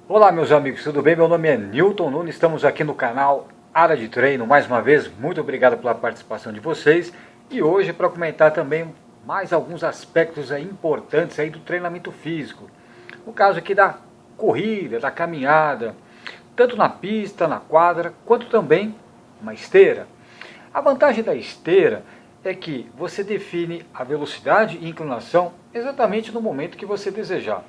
Olá meus amigos, tudo bem? Meu nome é Newton Nunes, estamos aqui no canal Área de Treino. Mais uma vez, muito obrigado pela participação de vocês. E hoje para comentar também mais alguns aspectos importantes do treinamento físico. No caso aqui da corrida, da caminhada, tanto na pista, na quadra, quanto também uma esteira. A vantagem da esteira é que você define a velocidade e inclinação exatamente no momento que você desejar.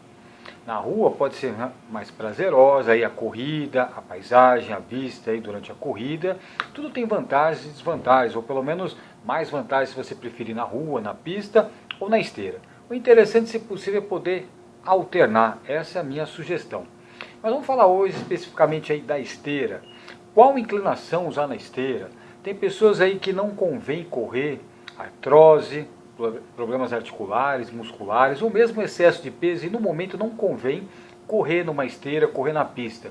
Na rua pode ser mais prazerosa, a corrida, a paisagem, a vista durante a corrida. Tudo tem vantagens e desvantagens, ou pelo menos mais vantagens se você preferir na rua, na pista ou na esteira. O interessante, se possível, é poder alternar. Essa é a minha sugestão. Mas vamos falar hoje especificamente da esteira. Qual inclinação usar na esteira? Tem pessoas que não convém correr, artrose, problemas articulares, musculares, ou mesmo excesso de peso, e no momento não convém correr numa esteira, correr na pista.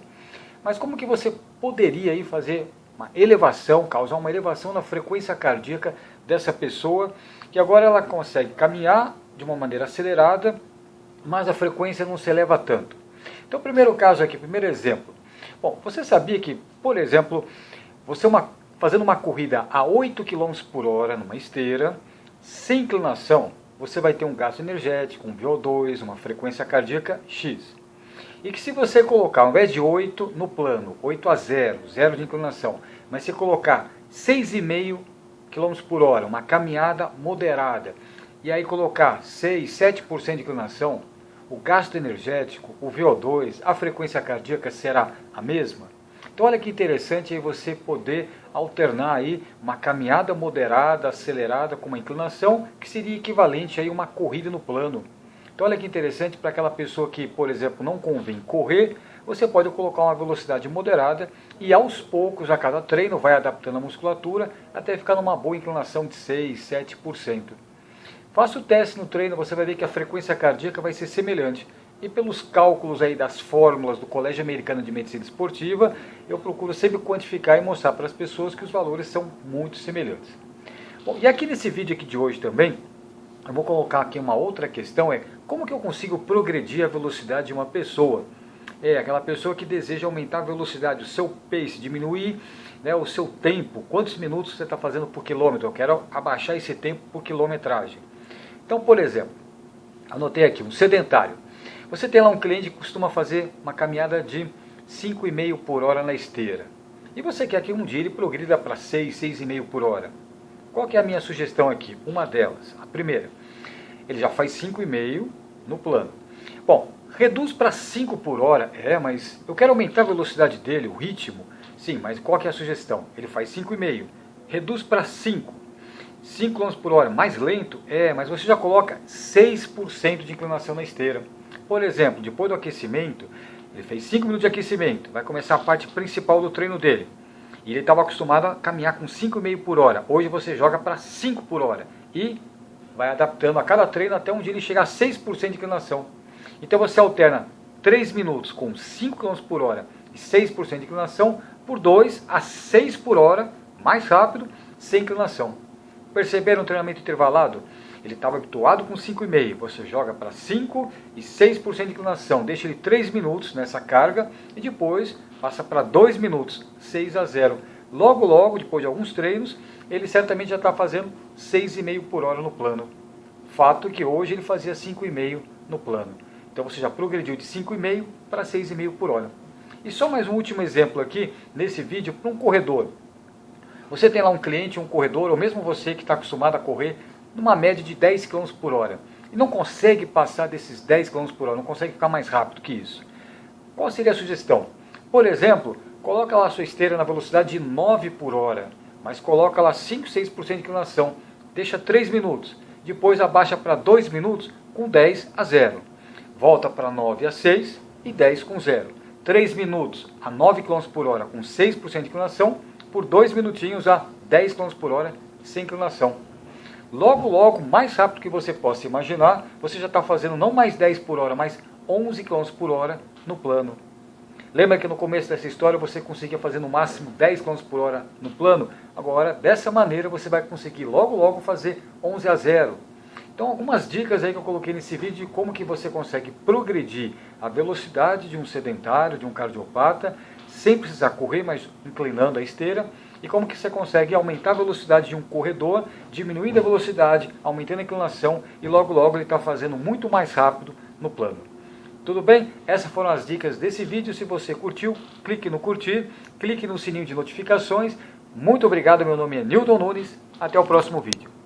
Mas como que você poderia fazer uma elevação, causar uma elevação na frequência cardíaca dessa pessoa, que agora ela consegue caminhar de uma maneira acelerada, mas a frequência não se eleva tanto? Então, primeiro caso aqui, primeiro exemplo. Bom, você sabia que, por exemplo, você fazendo uma corrida a 8 km por hora numa esteira, sem inclinação, você vai ter um gasto energético, um VO2, uma frequência cardíaca X. E que se você colocar, ao invés de 8 no plano, 8 a 0, 0 de inclinação, mas se colocar 6,5 km por hora, uma caminhada moderada, e aí colocar 6, 7% de inclinação, o gasto energético, o VO2, a frequência cardíaca será a mesma? Então olha que interessante você poder alternar uma caminhada moderada, acelerada, com uma inclinação, que seria equivalente a uma corrida no plano. Então olha que interessante, para aquela pessoa que, por exemplo, não convém correr, você pode colocar uma velocidade moderada e aos poucos, a cada treino, vai adaptando a musculatura até ficar numa boa inclinação de 6, 7%. Faça o teste no treino, você vai ver que a frequência cardíaca vai ser semelhante. E pelos cálculos das fórmulas do Colégio Americano de Medicina Esportiva, eu procuro sempre quantificar e mostrar para as pessoas que os valores são muito semelhantes. Bom, e aqui nesse vídeo de hoje também, eu vou colocar aqui uma outra questão, como que eu consigo progredir a velocidade de uma pessoa? Aquela pessoa que deseja aumentar a velocidade, o seu pace, diminuir o seu tempo, quantos minutos você está fazendo por quilômetro, eu quero abaixar esse tempo por quilometragem. Então, por exemplo, anotei aqui, um sedentário. Você tem lá um cliente que costuma fazer uma caminhada de 5,5 por hora na esteira. E você quer que um dia ele progrida para 6, 6,5 por hora. Qual que é a minha sugestão aqui? Uma delas. A primeira, ele já faz 5,5 no plano. Bom, reduz para 5 por hora. Mas eu quero aumentar a velocidade dele, o ritmo. Sim, mas qual que é a sugestão? Ele faz 5,5. Reduz para 5. 5 km por hora, mais lento? Mas você já coloca 6% de inclinação na esteira. Por exemplo, depois do aquecimento, ele fez 5 minutos de aquecimento, vai começar a parte principal do treino dele. E ele estava acostumado a caminhar com 5,5 por hora. Hoje você joga para 5 por hora. E vai adaptando a cada treino até um dia ele chegar a 6% de inclinação. Então você alterna 3 minutos com 5 km por hora e 6% de inclinação por 2 a 6 por hora, mais rápido, sem inclinação. Perceberam o treinamento intervalado? Ele estava habituado com 5,5, você joga para 5 e 6% de inclinação, deixa ele 3 minutos nessa carga e depois passa para 2 minutos, 6 a 0. Logo, logo, depois de alguns treinos, ele certamente já está fazendo 6,5 por hora no plano. Fato que hoje ele fazia 5,5 no plano. Então você já progrediu de 5,5 para 6,5 por hora. E só mais um último exemplo aqui, nesse vídeo, para um corredor. Você tem lá um cliente, um corredor, ou mesmo você que está acostumado a correr, numa média de 10 km por hora, e não consegue passar desses 10 km por hora, não consegue ficar mais rápido que isso. Qual seria a sugestão? Por exemplo, coloca lá a sua esteira na velocidade de 9 por hora, mas coloca lá 5, 6% de inclinação, deixa 3 minutos, depois abaixa para 2 minutos com 10 a 0. Volta para 9 a 6 e 10 com 0. 3 minutos a 9 km por hora com 6% de inclinação, por 2 minutinhos a 10 km por hora sem inclinação. Logo, logo, mais rápido que você possa imaginar, você já está fazendo não mais 10 por hora, mas 11 km por hora no plano. Lembra que no começo dessa história você conseguia fazer no máximo 10 km por hora no plano? Agora, dessa maneira, você vai conseguir logo, logo fazer 11 a 0. Então algumas dicas aí que eu coloquei nesse vídeo de como que você consegue progredir a velocidade de um sedentário, de um cardiopata, sem precisar correr, mas inclinando a esteira, e como que você consegue aumentar a velocidade de um corredor, diminuindo a velocidade, aumentando a inclinação, e logo logo ele está fazendo muito mais rápido no plano. Tudo bem? Essas foram as dicas desse vídeo. Se você curtiu, clique no curtir, clique no sininho de notificações. Muito obrigado, meu nome é Newton Nunes, até o próximo vídeo.